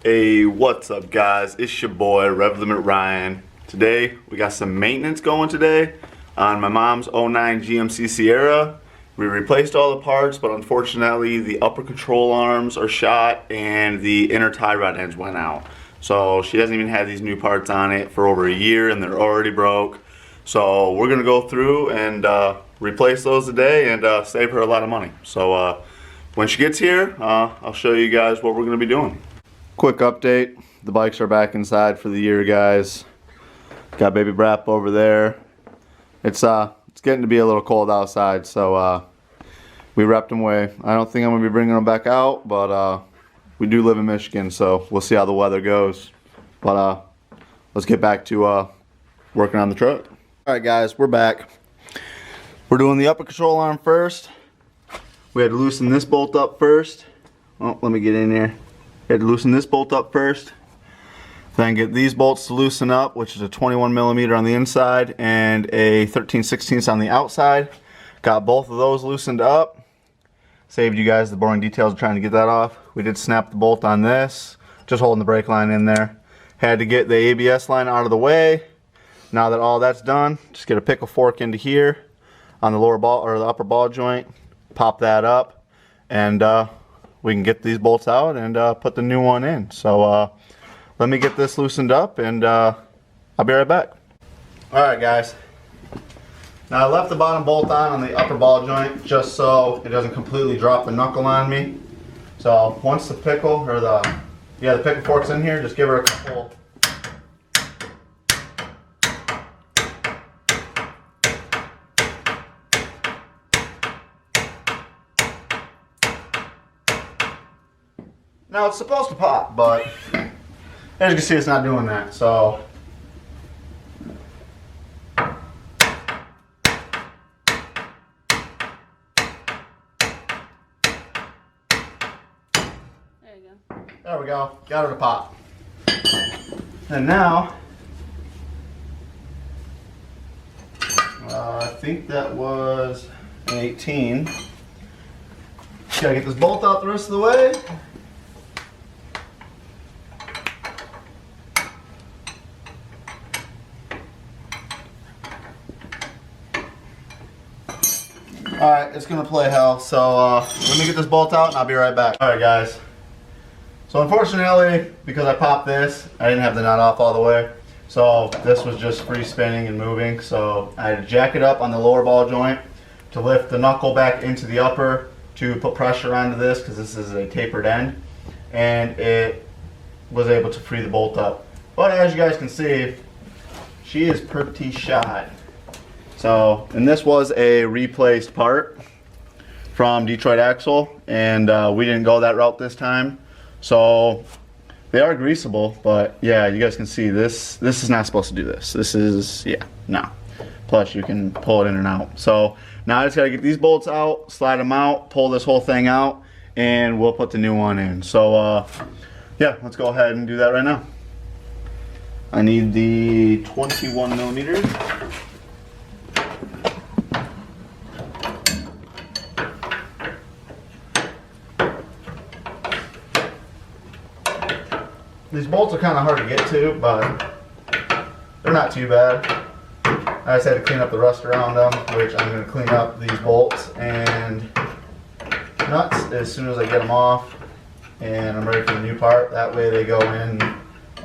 Hey, what's up guys? It's your boy Rev Limit Ryan. Today we got some maintenance going today on my mom's '09 GMC Sierra. We replaced all the parts, but unfortunately the upper control arms are shot and the inner tie rod ends went out. So she hasn't even had these new parts on it for over a year and they're already broke. So we're gonna go through and replace those today and save her a lot of money. So when she gets here, I'll show you guys what we're gonna be doing. Quick update, the bikes are back inside for the year, guys. Got baby Brap over there. It's getting to be a little cold outside, so we repped them away. I don't think I'm gonna be bringing them back out, but we do live in Michigan, so we'll see how the weather goes. But let's get back to working on the truck. All right, guys, we're back. We're doing the upper control arm first. We had to loosen this bolt up first. Oh, let me get in here. We had to loosen this bolt up first, then get these bolts to loosen up, which is a 21mm on the inside and a 13/16 on the outside. Got both of those loosened up. Saved you guys the boring details of trying to get that off. We did snap the bolt on this, just holding the brake line in there. Had to get the ABS line out of the way. Now that all that's done, just get a pickle fork into here on the lower ball or the upper ball joint, pop that up, and we can get these bolts out and put the new one in. So let me get this loosened up and I'll be right back. Alright guys, now I left the bottom bolt on the upper ball joint just so it doesn't completely drop the knuckle on me. So once the pickle or the pickle fork's in here, just give her a couple. Now it's supposed to pop, but as you can see, it's not doing that. So there you go. There we go. Got her to pop. And now I think that was an 18. Gotta get this bolt out the rest of the way. Alright, it's gonna play hell, so let me get this bolt out and I'll be right back. Alright guys, so unfortunately, because I popped this, I didn't have the nut off all the way. So this was just free spinning and moving, so I had to jack it up on the lower ball joint to lift the knuckle back into the upper to put pressure onto this, because this is a tapered end, and it was able to free the bolt up. But as you guys can see, she is pretty shot. So, and this was a replaced part from Detroit Axle, and we didn't go that route this time. So they are greasable, but yeah, you guys can see this is not supposed to do this. This is, yeah, no. Plus you can pull it in and out. So now I just gotta get these bolts out, slide them out, pull this whole thing out, and we'll put the new one in. So yeah, let's go ahead and do that right now. I need the 21mm. These bolts are kind of hard to get to, but they're not too bad. I just had to clean up the rust around them, which I'm going to clean up these bolts and nuts as soon as I get them off, and I'm ready for the new part. That way they go in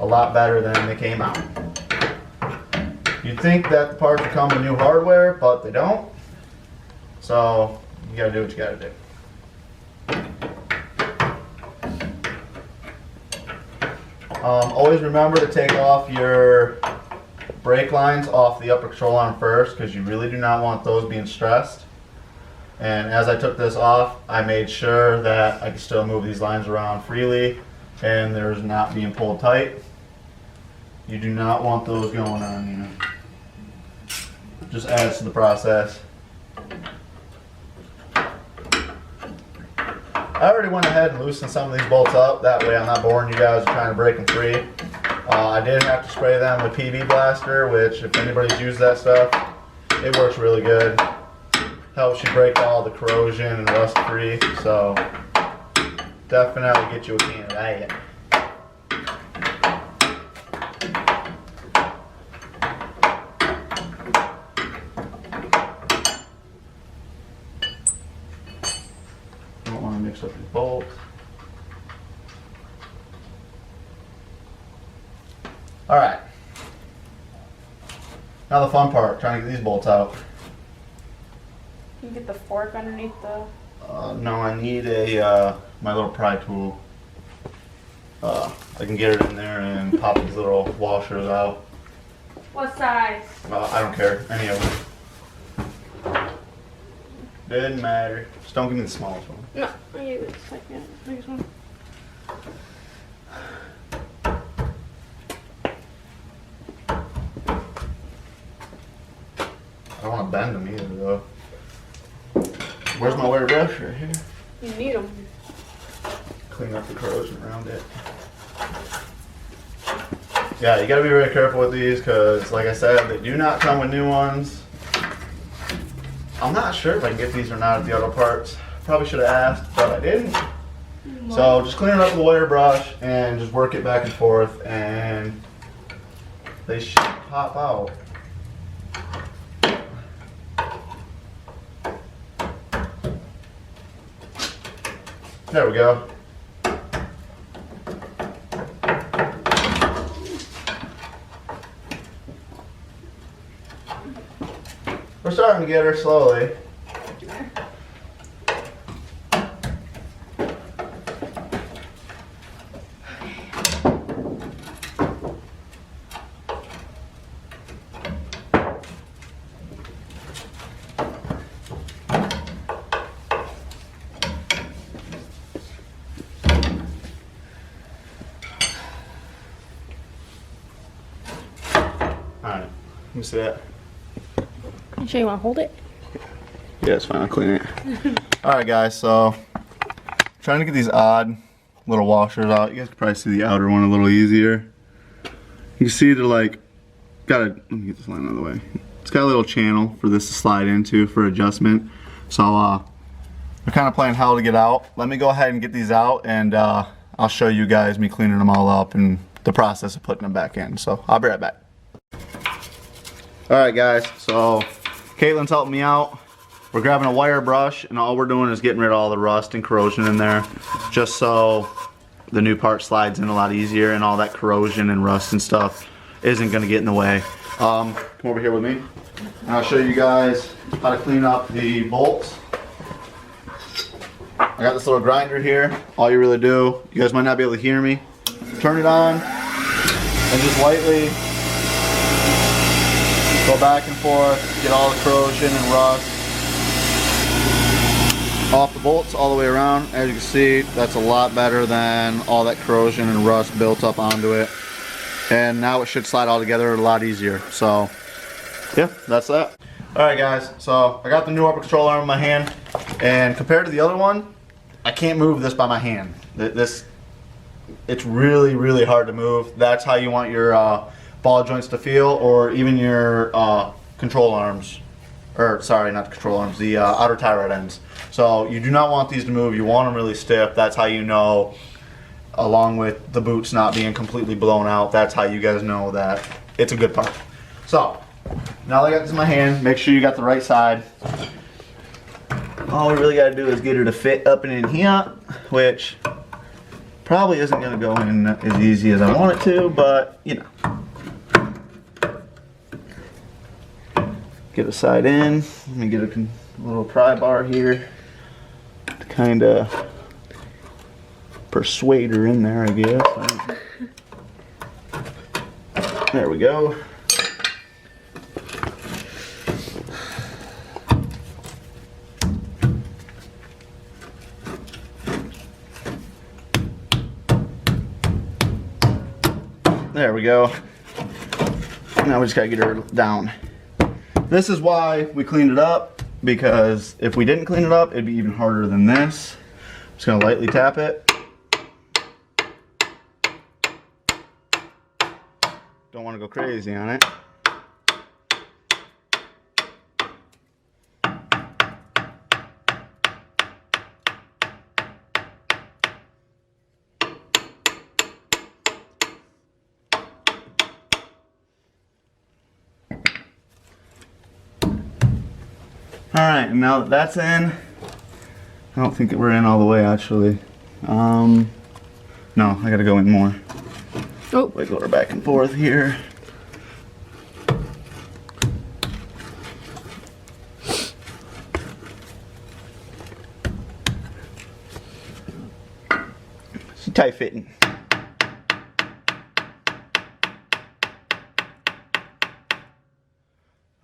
a lot better than they came out. You'd think that the parts would come with new hardware, but they don't. So you got to do what you got to do. Always remember to take off your brake lines off the upper control arm first, because you really do not want those being stressed. And as I took this off, I made sure that I could still move these lines around freely and there's not being pulled tight. You do not want those going on, you know. Just adds to the process. I already went ahead and loosened some of these bolts up. That way I'm not boring you guys trying to break them free. I did have to spray them with PB Blaster, which if anybody's used that stuff, it works really good. Helps you break all the corrosion and rust free. So definitely get you a can of that. Alright. Now the fun part, trying to get these bolts out. You get the fork underneath the... No, I need a my little pry tool. I can get it in there and pop these little washers out. What size? I don't care, any of them. Doesn't matter. Just don't give me the smallest one. No, I gave it the second biggest one. I don't want to bend them either, though. Where's my wire brush? Right here. You need them. Clean up the corrosion around it. Yeah, you gotta be very careful with these because, like I said, they do not come with new ones. I'm not sure if I can get these or not at the auto parts. Probably should have asked, but I didn't. So just clean it up with a wire brush and just work it back and forth, and they should pop out. There we go. We're starting to get her slowly. Alright, let me see that. You sure you want to hold it? Yeah, it's fine, I'll clean it. Alright guys, so trying to get these odd little washers out. You guys can probably see the outer one a little easier. You see they're like, let me get this line out of the way. It's got a little channel for this to slide into for adjustment. So they're kind of playing hell to get out. Let me go ahead and get these out, and I'll show you guys me cleaning them all up and the process of putting them back in. So I'll be right back. Alright guys, so Caitlin's helping me out. We're grabbing a wire brush, and all we're doing is getting rid of all the rust and corrosion in there, just so the new part slides in a lot easier and all that corrosion and rust and stuff isn't going to get in the way. Come over here with me, and I'll show you guys how to clean up the bolts. I got this little grinder here. All you really do, you guys might not be able to hear me, turn it on and just lightly go back and forth, get all the corrosion and rust off the bolts all the way around. As you can see, that's a lot better than all that corrosion and rust built up onto it. And now it should slide all together a lot easier. So, yeah, that's that. Alright guys, so I got the new upper control arm in my hand, and compared to the other one, I can't move this by my hand. It's really, really hard to move. That's how you want your ball joints to feel, or even your control arms, or sorry, not the control arms, the outer tie rod ends. So you do not want these to move. You want them really stiff. That's how you know, along with the boots not being completely blown out, that's how you guys know that it's a good part. So now that I got this in my hand, make sure you got the right side. All we really got to do is get her to fit up and in here, which probably isn't going to go in as easy as I want it to, but you know. Get a side in. Let me get a little pry bar here to kind of persuade her in there, I guess. There we go. There we go. Now we just gotta get her down. This is why we cleaned it up, because if we didn't clean it up, it'd be even harder than this. I'm just gonna lightly tap it. Don't want to go crazy on it. Alright, and now that that's in, I don't think that we're in all the way actually. No, I gotta go in more. Oh. Wiggle her back and forth here. She's tight fitting.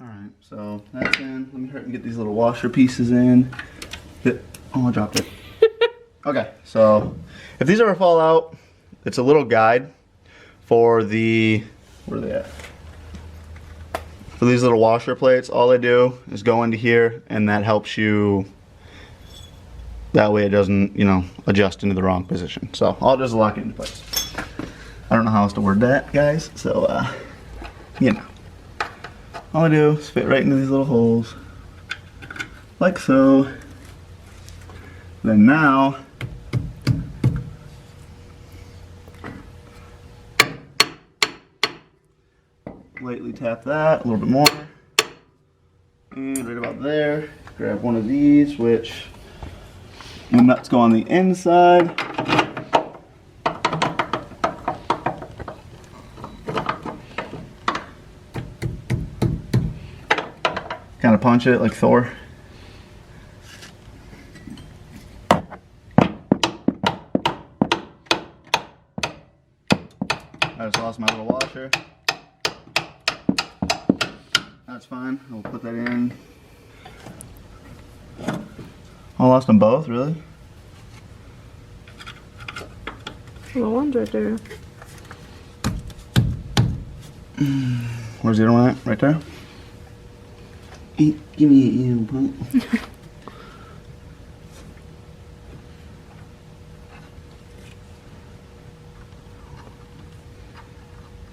Alright, so that's in. Let me hurry and get these little washer pieces in. Oh, I dropped it. Okay, so if these ever fall out, it's a little guide for the, where are they at? For these little washer plates. All they do is go into here, and that helps you, that way it doesn't, you know, adjust into the wrong position. So I'll just lock it into place. I don't know how else to word that, guys, so you know. All I do is fit right into these little holes, like so. Then now, lightly tap that a little bit more, and right about there, grab one of these, which the nuts go on the inside. Kind of punch it like Thor. I just lost my little washer. That's fine. We'll put that in. I lost them both, really? Well, one's right there. Where's the other one at? Right there? Give me a you, punk.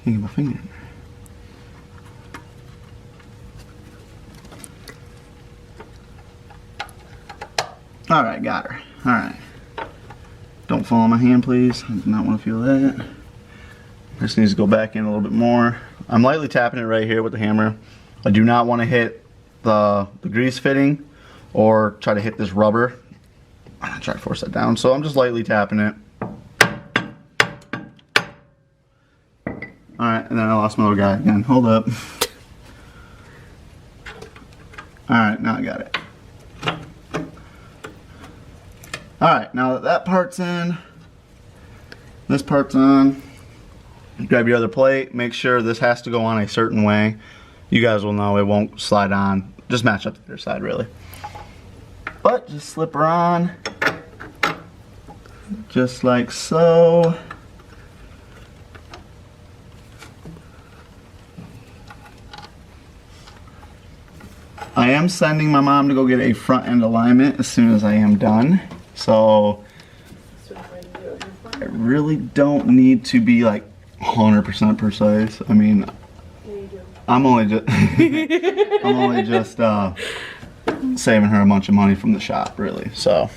Can't get my finger in there. Alright, got her. Alright. Don't fall on my hand, please. I do not want to feel that. This needs to go back in a little bit more. I'm lightly tapping it right here with the hammer. I do not want to hit the grease fitting or try to hit this rubber. I'm gonna try to force that down. So I'm just lightly tapping it. Alright, and then I lost my little guy again. Hold up. Alright, now I got it. Alright, now that that part's in, this part's on, grab your other plate. Make sure this has to go on a certain way. You guys will know it won't slide on. Just match up to the other side, really. But just slip her on, just like so. I am sending my mom to go get a front end alignment as soon as I am done. So I really don't need to be like 100% precise. I mean, I'm only just saving her a bunch of money from the shop, really. So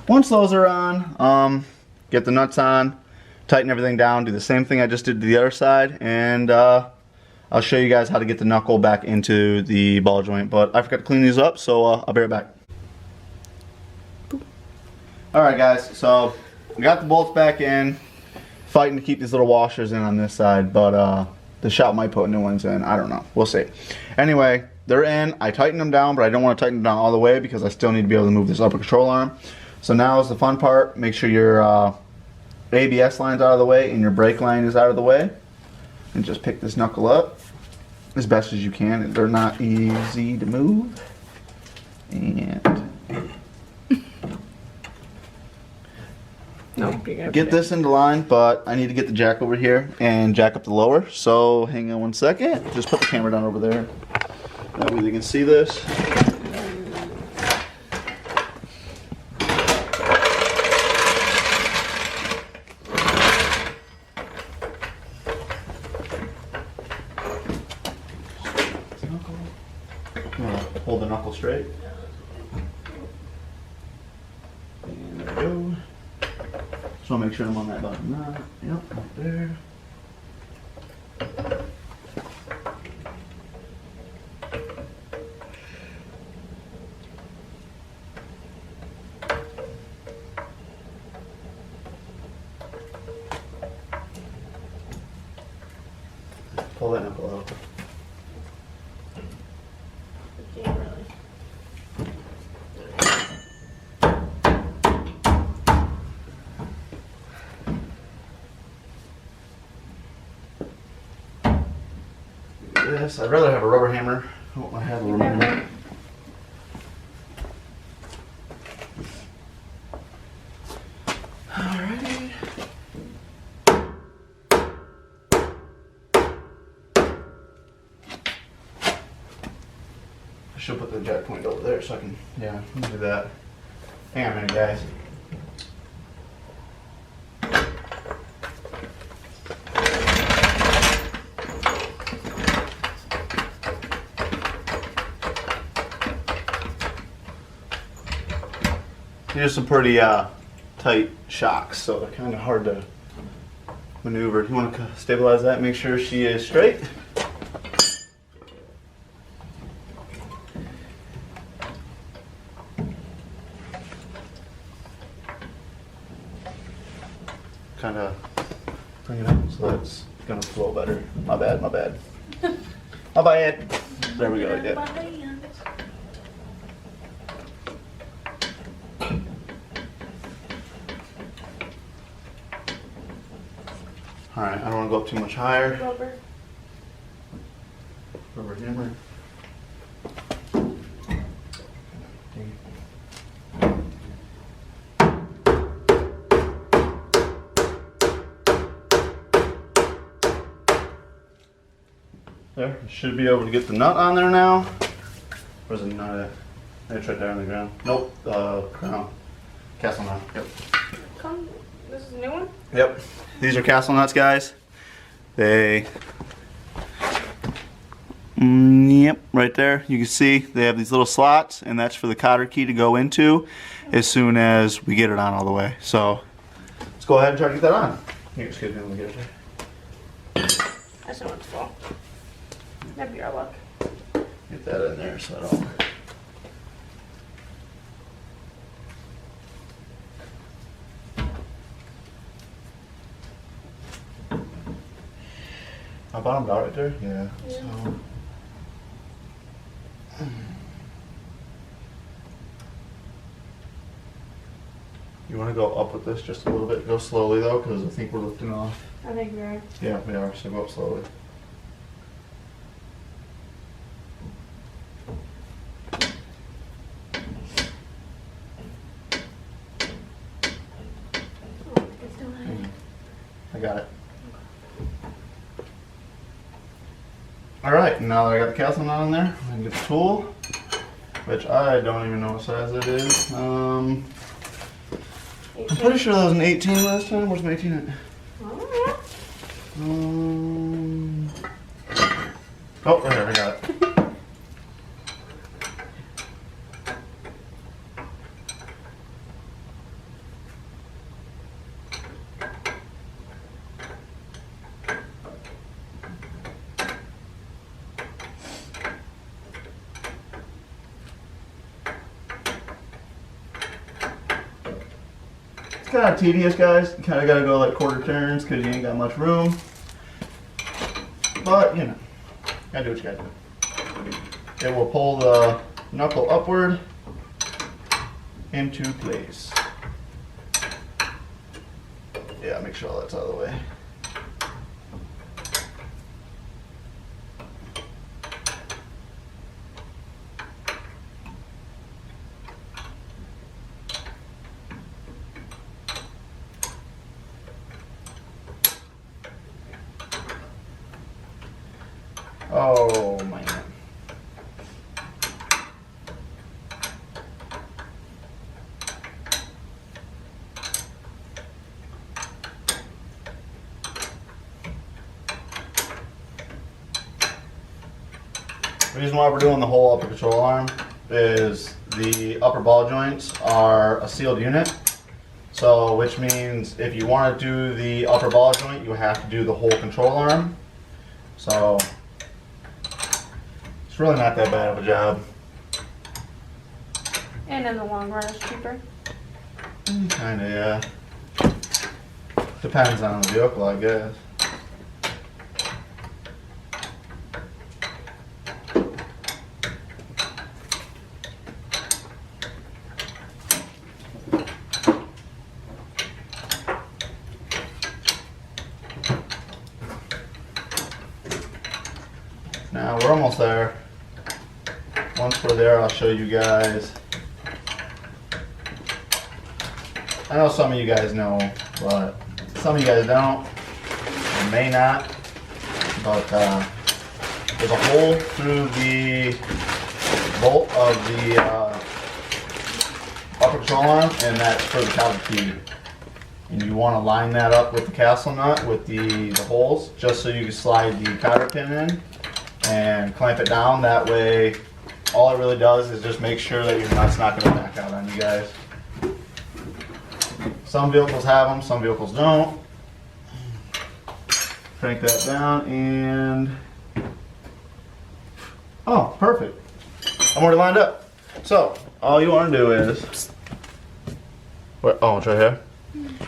once those are on, get the nuts on, tighten everything down, do the same thing I just did to the other side, and I'll show you guys how to get the knuckle back into the ball joint. But I forgot to clean these up, so I'll be right back. Alright guys, so we got the bolts back in, fighting to keep these little washers in on this side, but the shop might put new ones in. I don't know. We'll see. Anyway, they're in. I tightened them down, but I don't want to tighten them down all the way because I still need to be able to move this upper control arm. So now is the fun part. Make sure your ABS line's out of the way and your brake line is out of the way. And just pick this knuckle up as best as you can. They're not easy to move. And get this into line, but I need to get the jack over here and jack up the lower. So hang on one second. Just put the camera down over there. That way they can see this. Hold the knuckle straight. And there we go. Just want to make sure I'm on that button. Yep, right there. Pull that knuckle out. You can't really. This, I'd rather have a rubber hammer. I don't want to have a rubber hammer. Alrighty. I should put the jack point over there so I can, yeah, do that. Hang on a minute, guys. These are some pretty tight shocks, so they're kind of hard to maneuver. You want to stabilize that, make sure she is straight. Kind of bring it up so that's gonna flow better. My bad, my bad. My bad. There we go, yeah. Alright, I don't want to go up too much higher. Rubber. Rubber hammer. There, should be able to get the nut on there now. Where's the nut at? It's right there on the ground. Nope, crown. Castle nut, yep. Come, this is a new one? Yep. These are castle nuts, guys. They, yep, right there. You can see they have these little slots, and that's for the cotter key to go into as soon as we get it on all the way. So let's go ahead and try to get that on. Here, excuse me, let me get it there. I just don't want it to fall. That'd be our luck. Get that in there so I don't. I bottomed out right there? Yeah. So. You want to go up with this just a little bit. Go slowly though, because I think we're lifting off. I think we are. Yeah, we are. So go up slowly. I got it. Alright, now that I got the castle nut on there, I can get the tool, which I don't even know what size it is. I'm pretty sure that was an 18 last time. Where's my 18 at? Oh, right here, I got it. It's kind of tedious, guys. You kind of got to go like quarter turns because you ain't got much room. But, you know, gotta do what you gotta do. It will pull the knuckle upward into place. Yeah, make sure all that's out of the way. Oh man. The reason why we're doing the whole upper control arm is the upper ball joints are a sealed unit. So, which means if you want to do the upper ball joint, you have to do the whole control arm. So, it's really not that bad of a job. And in the long run, it's cheaper. Kinda, yeah. Depends on the vehicle, I guess. Now we're almost there. Once we're there, I'll show you guys. I know some of you guys know, but some of you guys don't, or may not. But there's a hole through the bolt of the upper control arm, and that's for the counter key. And you want to line that up with the castle nut with the holes, just so you can slide the cotter pin in and clamp it down. That way, all it really does is just make sure that your nut's not going to back out on you guys. Some vehicles have them, some vehicles don't. Crank that down and, oh, perfect. I'm already lined up. So, all you want to do is, oh, it's right here.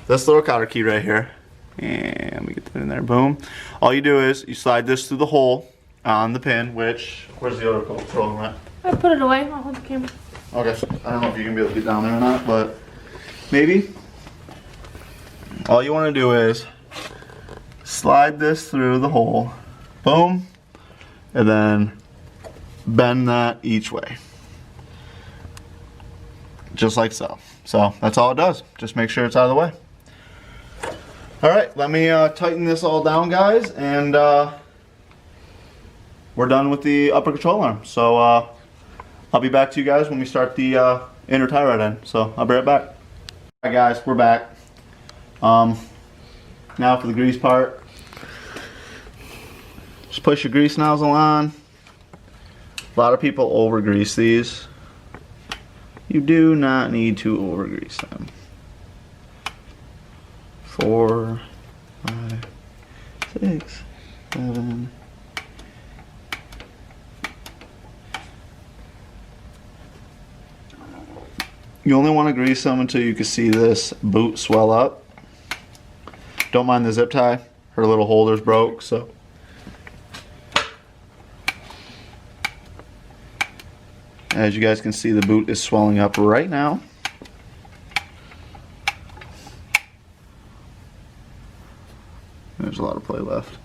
This little cotter key right here. And we get that in there, boom. All you do is, you slide this through the hole on the pin, which, where's the other control at? I put it away. I'll hold the camera. Okay, I don't know if you're going to be able to get down there or not, but maybe. All you want to do is slide this through the hole, boom, and then bend that each way. Just like so. So that's all it does. Just make sure it's out of the way. All right, let me tighten this all down, guys, and we're done with the upper control arm. So I'll be back to you guys when we start the inner tie rod end. So I'll be right back. All right, guys, we're back. Now for the grease part. Just push your grease nozzle on. A lot of people over grease these. You do not need to over grease them. 4, 5, 6, 7. You only want to grease them until you can see this boot swell up. Don't mind the zip tie. Her little holder's broke, so. As you guys can see, the boot is swelling up right now. There's a lot of play left.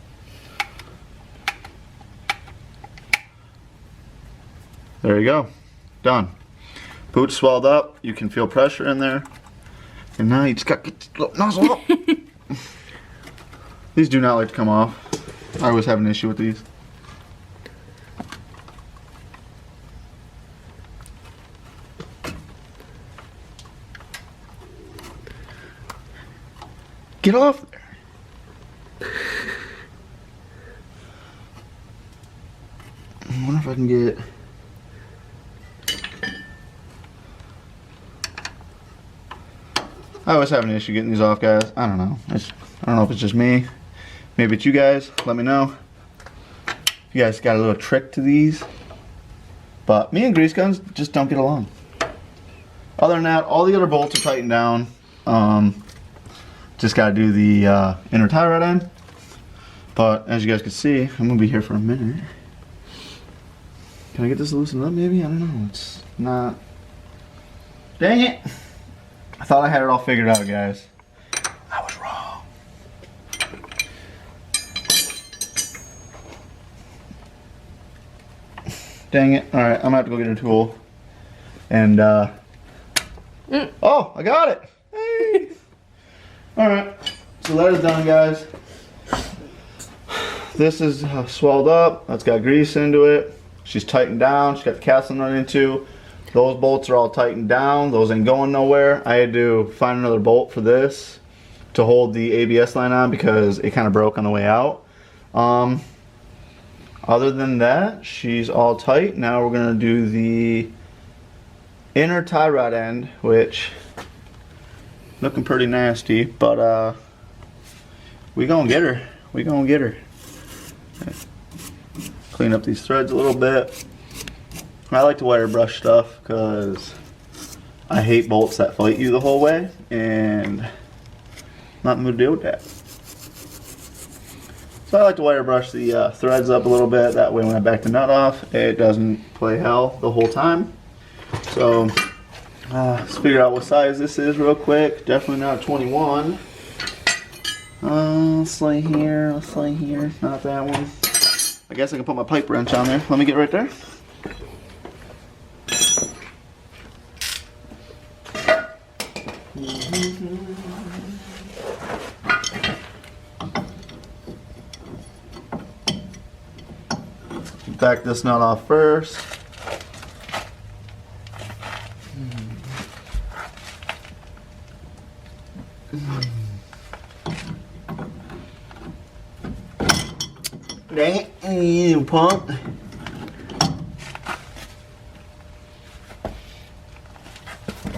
There you go. Done. Boot swelled up. You can feel pressure in there. And now you just got to get the nozzle up. These do not like to come off. I always have an issue with these. Get off there. I wonder if I can get... I always have an issue getting these off, guys. I don't know. I don't know if it's just me. Maybe it's you guys. Let me know. You guys got a little trick to these. But me and grease guns just don't get along. Other than that, all the other bolts are tightened down. Just got to do the inner tie rod end. But as you guys can see, I'm going to be here for a minute. Can I get this loosened up maybe? I don't know. It's not... Dang it! I thought I had it all figured out, guys. I was wrong. Dang it. Alright, I'm gonna have to go get a tool. And, oh, I got it! Hey! Alright, so that is done, guys. This is swelled up. That's got grease into it. She's tightened down. She's got the casting nut into. Those bolts are all tightened down. Those ain't going nowhere. I had to find another bolt for this to hold the ABS line on because it kind of broke on the way out. Other than that, she's all tight. Now we're gonna do the inner tie rod end, which looking pretty nasty, but we gonna get her. We gonna get her. Okay. Clean up these threads a little bit. I like to wire brush stuff because I hate bolts that fight you the whole way, and I'm not in the mood to deal with that. So I like to wire brush the threads up a little bit. That way when I back the nut off, it doesn't play hell the whole time. So let's figure out what size this is real quick. Definitely not 21. Let's lay here, not that one. I guess I can put my pipe wrench on there. Let me get right there. Back this nut off first. Dang it, you punk.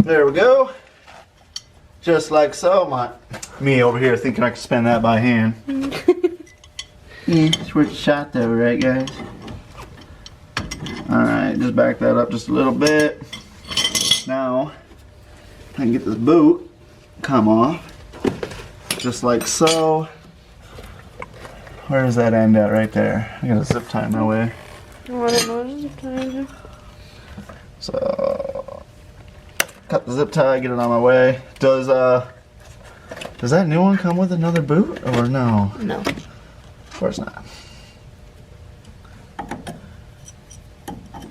There we go. Just like so. Me over here thinking I could spin that by hand. Yeah, it's worth a shot though, right guys? Alright, just back that up just a little bit. Now, I can get this boot come off. Just like so. Where does that end at right there? I got a zip tie in my way. Oh, I don't know what zip tie is. So, cut the zip tie, get it on my way. Does that new one come with another boot or no? No. Of course not.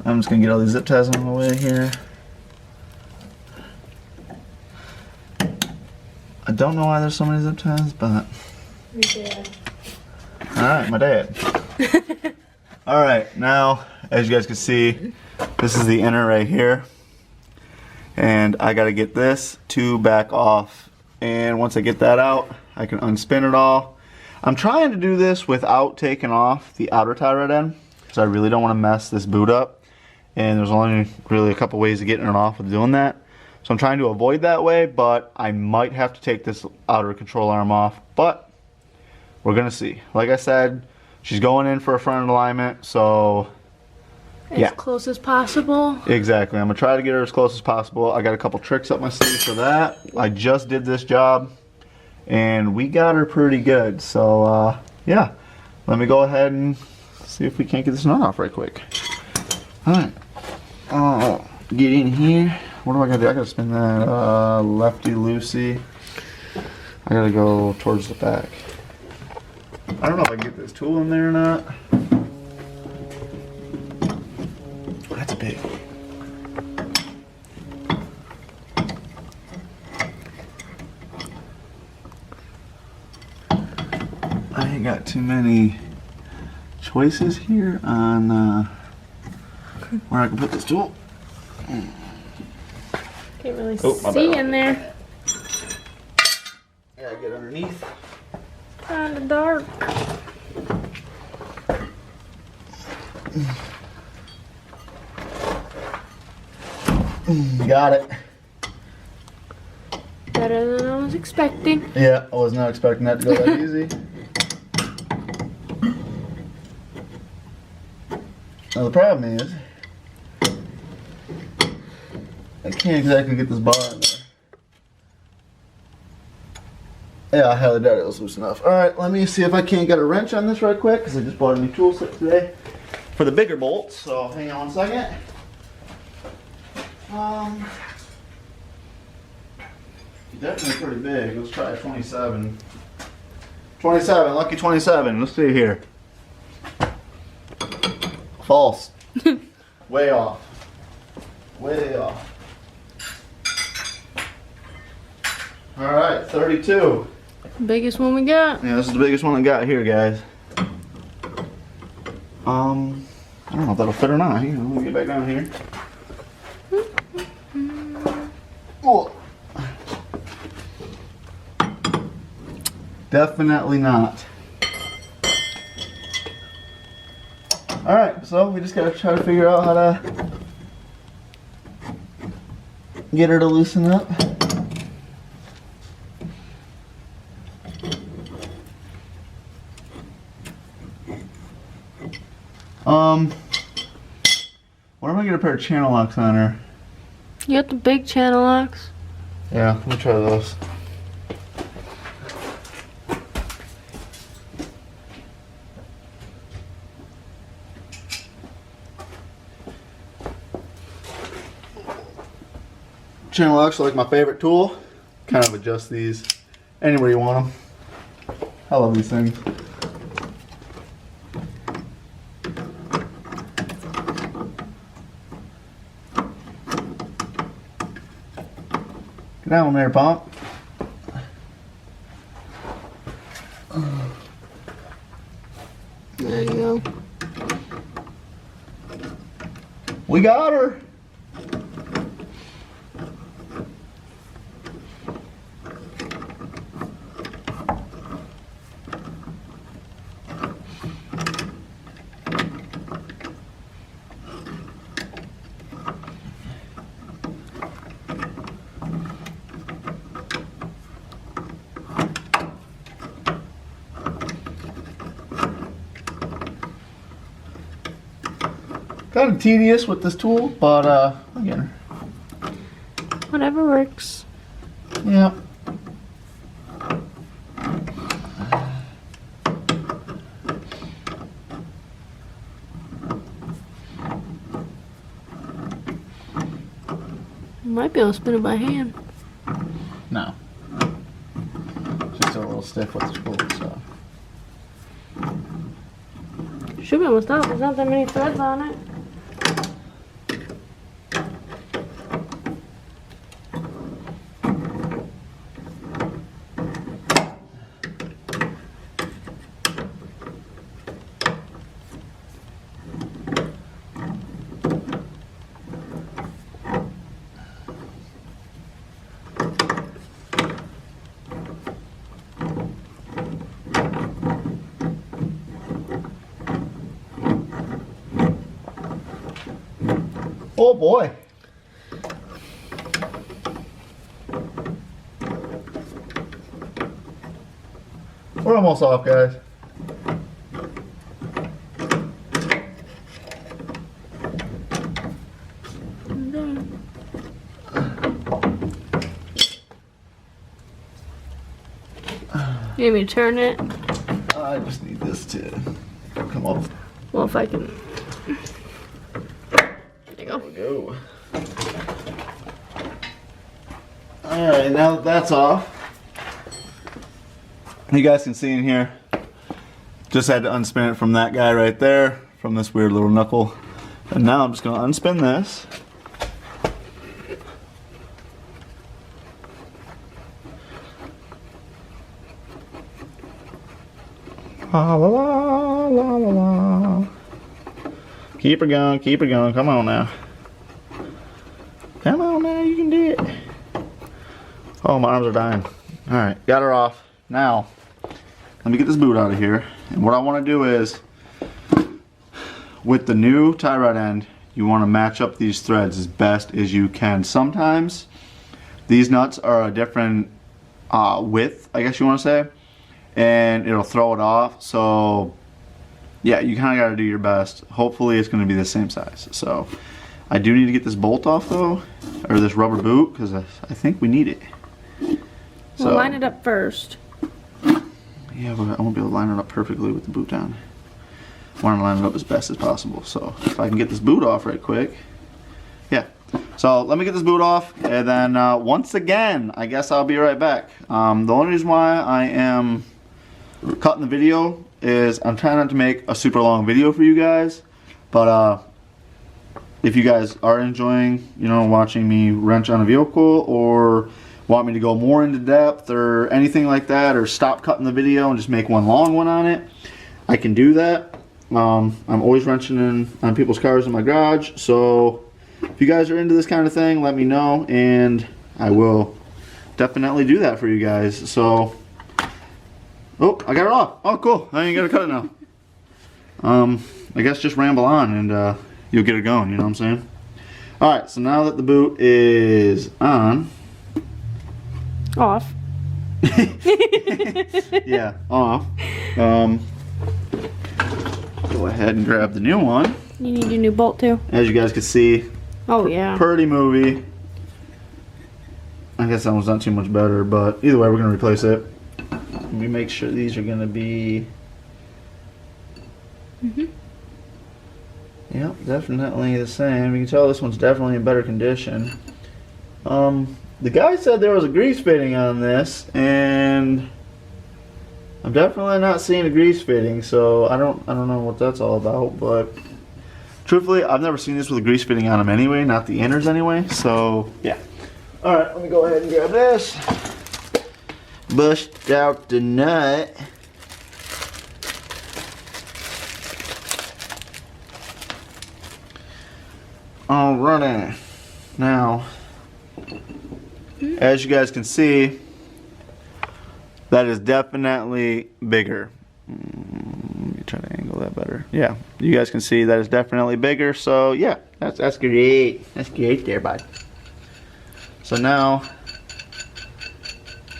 I'm just gonna get all these zip ties on my way here. I don't know why there's so many zip ties, but. Yeah. Alright, my dad. Alright, now, as you guys can see, this is the inner right here. And I gotta get this to back off. And once I get that out, I can unspin it all. I'm trying to do this without taking off the outer tie rod end, because I really don't want to mess this boot up. And there's only really a couple ways of getting it off with doing that. So I'm trying to avoid that way, but I might have to take this outer control arm off. But we're gonna see. Like I said, she's going in for a front alignment, so As close as possible. exactly. I'm gonna try to get her as close as possible. I got a couple tricks up my sleeve for that. I just did this job, and we got her pretty good. So yeah, let me go ahead and see if we can't get this knot off right quick. All right. Get in here. What do I gotta do? I gotta spin that lefty loosey. I gotta go towards the back. I don't know if I can get this tool in there or not. That's big. I ain't got too many choices here on where I can put this tool. Can't really Oh, my see bad. in there. Yeah, get underneath. Kinda dark. Got it. Better than I was expecting. Yeah, I was not expecting that to go that easy. Now the problem is, I can't exactly get this bar in there. Yeah, I highly doubt it was loose enough. Alright, let me see if I can't get a wrench on this right quick, because I just bought a new tool set today for the bigger bolts, so hang on one second. Definitely pretty big. Let's try a 27. 27, lucky 27. Let's see here. False. Way off. Way off. Alright, 32. Biggest one we got. Yeah, this is the biggest one I got here, guys. I don't know if that'll fit or not. Hang on, let me get back down here. Oh. Definitely not. Alright, so we just gotta try to figure out how to get her to loosen up. What am I gonna put a channel locks on her? You got the big channel locks. Yeah, let me try those. Channel locks are like my favorite tool. Kind of adjust these anywhere you want them. I love these things. Get down there, Pump. There you go. We got her. Kind of tedious with this tool, but again, Whatever works. yeah. Might be able to spin it by hand. No. Just a little stiff with the tool, so. Should be able to stop. There's not that many threads on it. Oh boy. We're almost off, guys. You need me to turn it? I just need this to come up. Well, if I can. There you go. There we go. Alright, now that that's off, you guys can see in here, just had to unspin it from that guy right there, from this weird little knuckle. And now I'm just going to unspin this. La la la la la la. Keep her going, keep her going. Come on now. Come on now, you can do it. Oh, my arms are dying. Alright, got her off. Now, let me get this boot out of here. And what I want to do is, with the new tie rod end, you want to match up these threads as best as you can. Sometimes, these nuts are a different width, I guess you want to say. And it'll throw it off. So, yeah, you kind of got to do your best. Hopefully, it's going to be the same size. So, I do need to get this bolt off, though. Or this rubber boot, because I think we need it. So, We'll line it up first. yeah, but I won't be able to line it up perfectly with the boot down. I want to line it up as best as possible. So if I can get this boot off right quick. Yeah. So let me get this boot off, and then once again, I guess I'll be right back. The only reason why I am cutting the video is I'm trying not to make a super long video for you guys. But if you guys are enjoying, you know, watching me wrench on a vehicle, or want me to go more into depth or anything like that, or stop cutting the video and just make one long one on it, I can do that. I'm always wrenching on people's cars in my garage, so if you guys are into this kind of thing, let me know and I will definitely do that for you guys. So, oh, I got it off. Oh, cool. I ain't gotta cut it now. I guess just ramble on and you'll get it going, you know what I'm saying? Alright, so now that the boot is on, Off. yeah, off. Go ahead and grab the new one. You need your new bolt too. As you guys can see, Oh yeah. pretty movie. I guess that one's not too much better, but either way, we're gonna replace it. Let me make sure these are gonna be. Yep, definitely the same. You can tell this one's definitely in better condition. The guy said there was a grease fitting on this, and I'm definitely not seeing a grease fitting, so I don't know what that's all about, but truthfully, I've never seen this with a grease fitting on them anyway, not the inners anyway, so yeah. Alright, let me go ahead and grab this. Bust out the nut. Alrighty. Now, as you guys can see, that is definitely bigger. Let me try to angle that better. Yeah, you guys can see that is definitely bigger. So yeah, that's great. That's great there, bud. So now,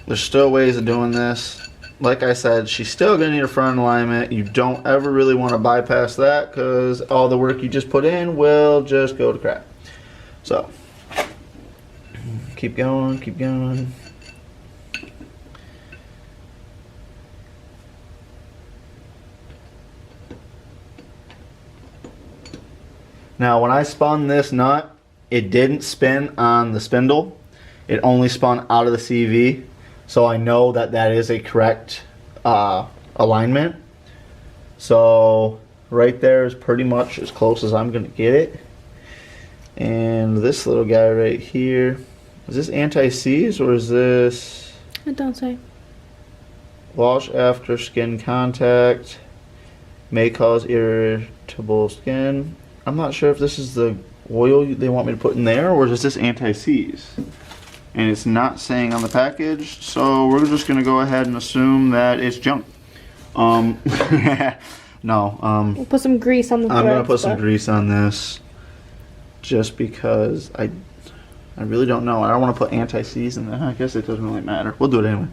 there's still ways of doing this. Like I said, she's still gonna need a front alignment. You don't ever really want to bypass that because all the work you just put in will just go to crap. So, keep going, keep going. Now, when I spun this nut, it didn't spin on the spindle. It only spun out of the CV. So I know that that is a correct alignment. So right there is pretty much as close as I'm gonna get it. And this little guy right here, is this anti-seize or is this? It don't say. Wash after skin contact, may cause irritable skin. I'm not sure if this is the oil they want me to put in there or is this anti-seize. And it's not saying on the package, so we're just gonna go ahead and assume that it's junk. No, We'll put some grease on the I'm gonna threads, put some but- grease on this just because I really don't know. I don't want to put anti-seize in there. I guess it doesn't really matter. We'll do it anyway.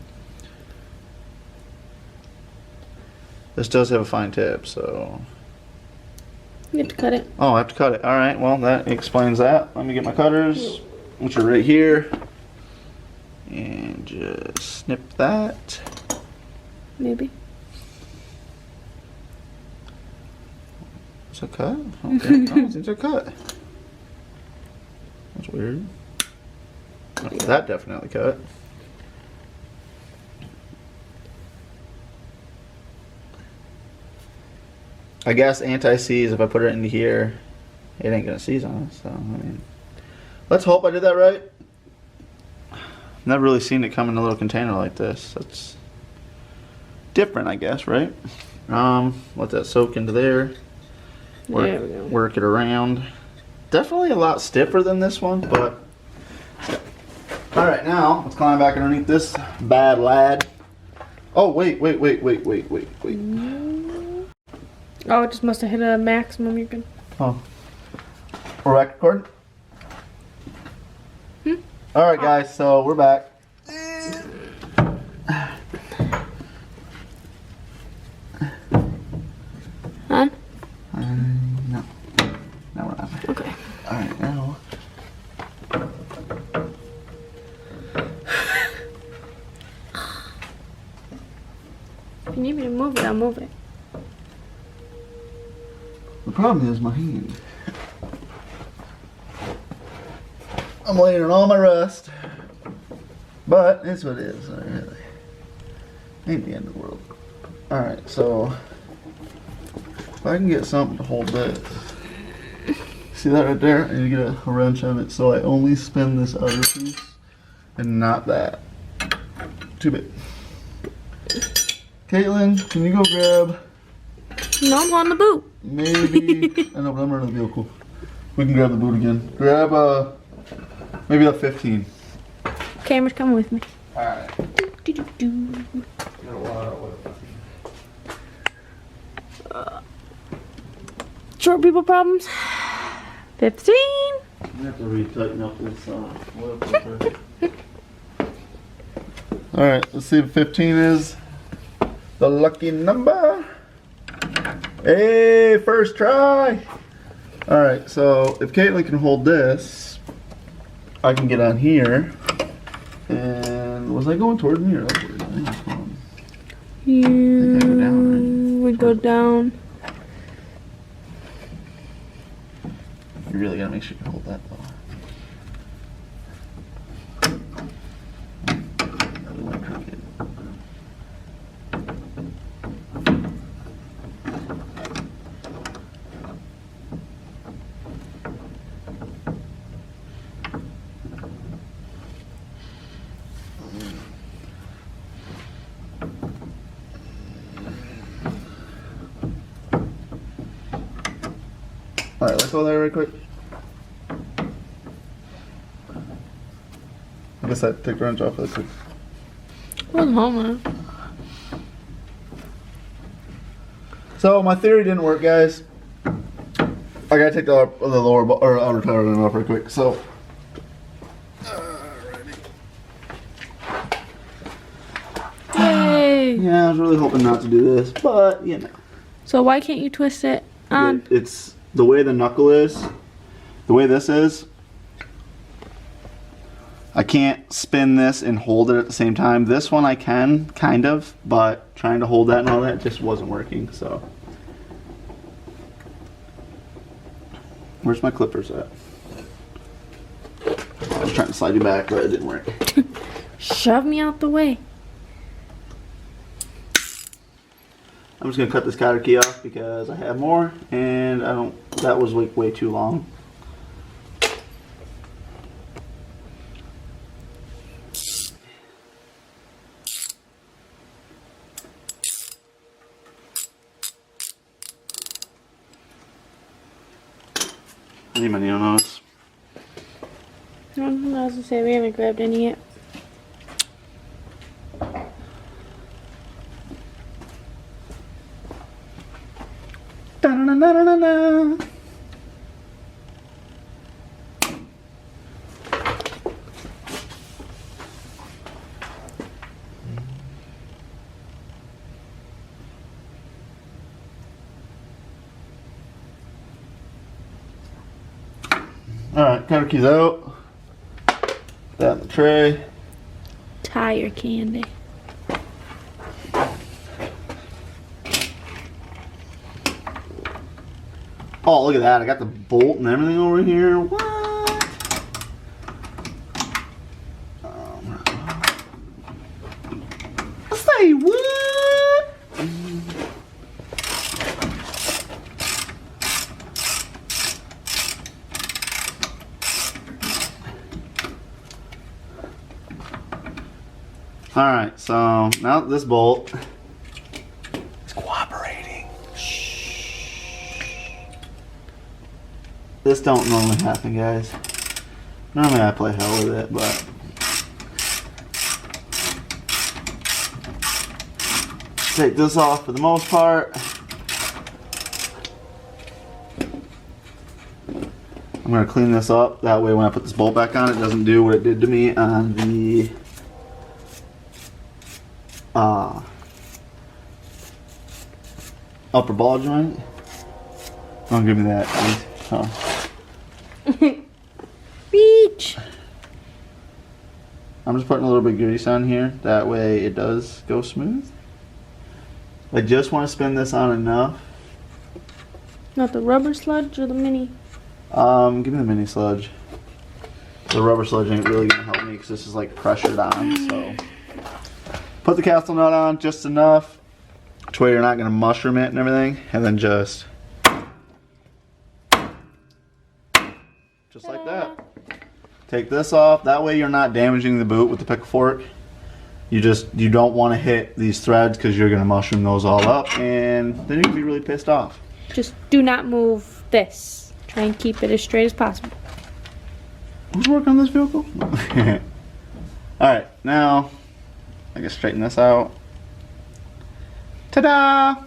This does have a fine tip, so. You have to cut it. Oh, I have to cut it. All right, well, that explains that. Let me get my cutters, which are right here. And just snip that. Maybe. It's a cut? Okay, oh, it's a cut. That's weird. Okay, that definitely cut. I guess anti-seize, if I put it into here, it ain't gonna seize on it, so, I mean. Let's hope I did that right. Never really seen it come in a little container like this. That's different, I guess, right? Let that soak into there. There we go. Work it around. Definitely a lot stiffer than this one, but yeah. All right, now let's climb back underneath this bad lad. Oh wait. Oh, it just must have hit a maximum you can. Oh, record. All right, guys. So we're back. On? No. No, we're not. Okay. All right, now. If you need me to move it, I'll move it. The problem is my hand. I'm laying in all my rust. But it's what it is. Not really. Ain't the end of the world. Alright, so if I can get something to hold this. See that right there? I need to get a wrench on it so I only spin this other piece and not that. Too big. Caitlin, can you go grab No, I'm on the boot. maybe I know, but I'm running the vehicle. We can grab the boot again. Grab maybe a 15. Camera's coming with me. Alright. Do-do-do. Short people problems. 15. I have to re-tighten up this Alright, let's see if 15 is the lucky number. Hey, first try. Alright, so if Caitlin can hold this, I can get on here. And was I going toward me or upward? I think I was going. You I go down, right? would go down. You really gotta make sure you can hold that though. Another one crooked. Alright, let's go there real quick. I guess I take the wrench off really quick. Wasn't home, man. So my theory didn't work, guys. I gotta take the lower or outer tire wrench off real quick. So, Yay! yeah, I was really hoping not to do this, but you know, So why can't you twist it on? it's the way the knuckle is. The way this is, I can't spin this and hold it at the same time. This one I can, kind of, but trying to hold that and all that just wasn't working, so. Where's my clippers at? I was trying to slide you back, but it didn't work. Shove me out the way. I'm just gonna cut this cotter key off because I have more, and I don't, that was like way too long. I need my needle nose. I was gonna say we haven't grabbed any yet. Da-na-na-na-na-na. Alright, cover keys out. That in the tray. Tire candy. Oh, look at that. I got the bolt and everything over here. What? Say what? Alright, so now that this bolt is cooperating. This don't normally happen, guys. Normally I play hell with it, but take this off for the most part. I'm gonna clean this up. That way when I put this bolt back on, it doesn't do what it did to me on the upper ball joint. Don't give me that, please. Oh. Reach. I'm just putting a little bit of grease on here. That way it does go smooth. I just want to spin this on enough. Not the rubber sludge or the mini. Give me the mini sludge. The rubber sludge ain't really gonna help me because this is like pressured on. So put the castle nut on just enough to where you're not gonna mushroom it and everything, and then just like that. Take this off. That way you're not damaging the boot with the pickle fork. You don't want to hit these threads because you're gonna mushroom those all up, and then you're gonna be really pissed off. Just do not move this. Try and keep it as straight as possible. Who's working on this vehicle? Alright, now I can straighten this out. Ta-da!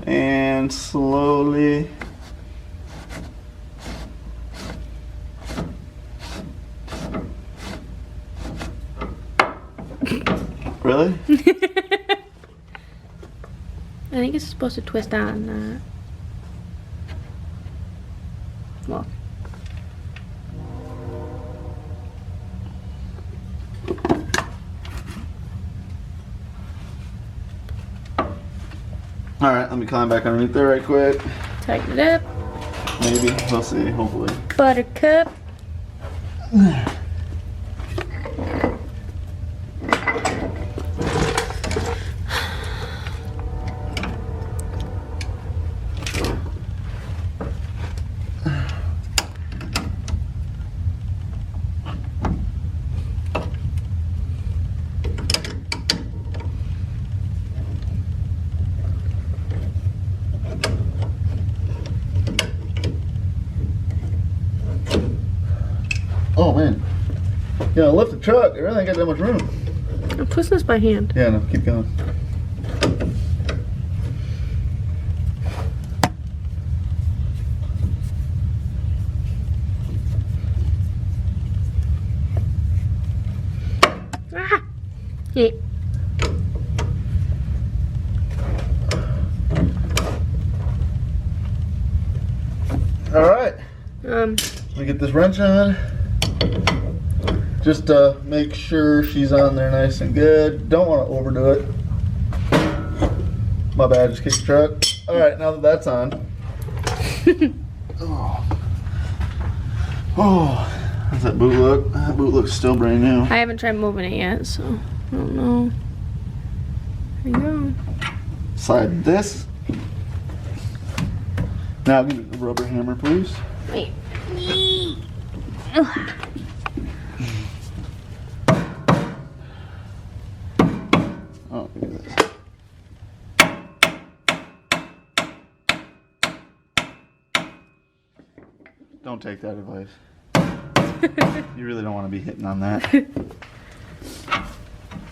And slowly really? I think it's supposed to twist on that. Well. Alright, let me climb back underneath there right quick. Tighten it up. Maybe. We'll see, hopefully. Buttercup. Oh man. Yeah, lift the truck. It really ain't got that much room. I'm pushing this by hand. Yeah, no, keep going. Ah! Yeah. All right. Um, Let me get this wrench on. Just make sure she's on there nice and good. Don't want to overdo it. My bad, just kicked the truck. All right, now that that's on. Oh, how's that boot look? That boot looks still brand new. I haven't tried moving it yet, so I don't know. There you go. Slide this. Now give me the rubber hammer, please. Wait. Oh, look at this. Don't take that advice. You really don't want to be hitting on that.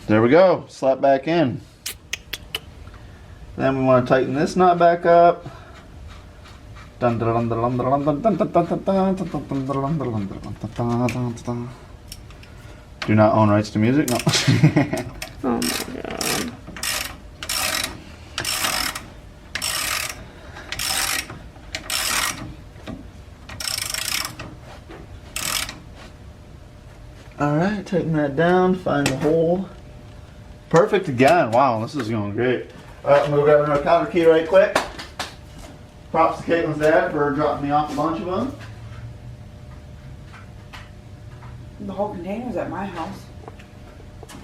There we go. Slap back in. Then we want to tighten this knot back up. Do not own rights to music. No. Oh my god. All right, tighten that down. Find the hole. Perfect again. Wow, this is going great. All right, I'm gonna grab another counter key right quick. Props to Caitlin's dad for dropping me off a bunch of them. The whole container's at my house.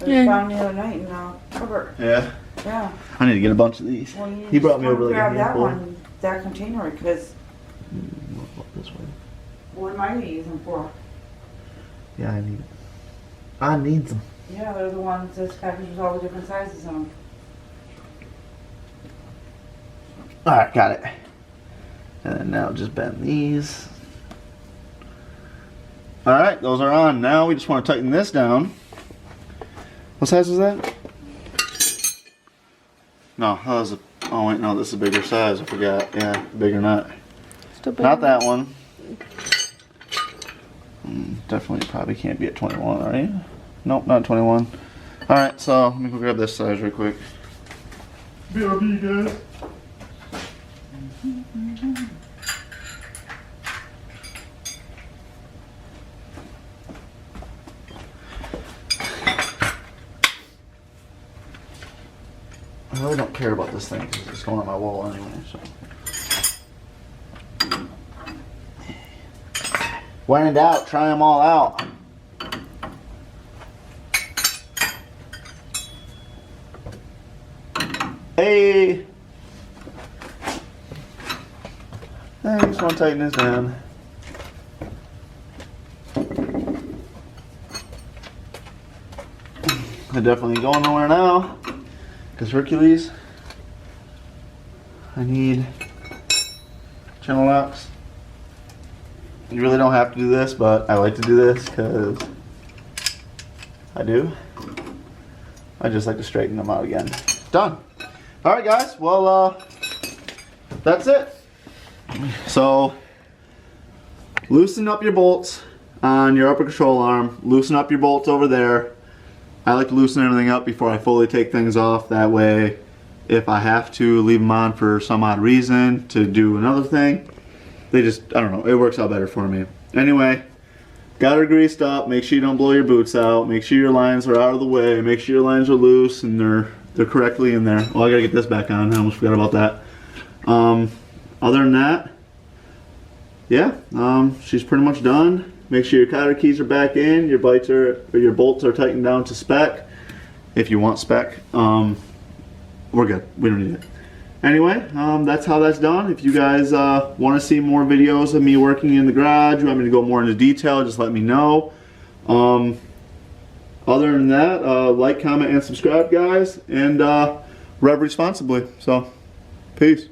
It was Yeah. found the other night in the cupboard. Yeah. Yeah. I need to get a bunch of these. Well, you He brought me just over like a grab that handful. one, that container, because This way. what am I gonna use them for? Yeah, I need it. I need them. Yeah, they're the ones, this package was all the different sizes in them. All right, got it. And then now just bend these. All right, those are on. Now we just want to tighten this down. What size is that? No, that was a, oh wait, no, this is a bigger size. I forgot. Yeah, bigger nut. Still big. Not that one. Definitely probably can't be at 21, right? Nope, not 21. All right, so let me go grab this size real quick. BRB, guys. I really don't care about this thing because it's going on my wall anyway. So. When in doubt, try them all out. Hey! I just want to tighten this down. I definitely ain't going nowhere now. Because Hercules, I need channel locks. You really don't have to do this, but I like to do this because I do. I just like to straighten them out again. Done. All right, guys. Well, that's it. So, loosen up your bolts on your upper control arm. Loosen up your bolts over there. I like to loosen everything up before I fully take things off. That way, if I have to leave them on for some odd reason to do another thing, they just, I don't know, it works out better for me. Anyway, got her greased up. Make sure you don't blow your boots out. Make sure your lines are out of the way. Make sure your lines are loose and they're correctly in there. Oh, I gotta get this back on. I almost forgot about that. Other than that, yeah, she's pretty much done. Make sure your cotter keys are back in. Your your bolts are tightened down to spec. If you want spec, we're good. We don't need it. Anyway, that's how that's done. If you guys want to see more videos of me working in the garage, you want me to go more into detail, just let me know. Other than that, like, comment, and subscribe, guys, and rev responsibly. So, peace.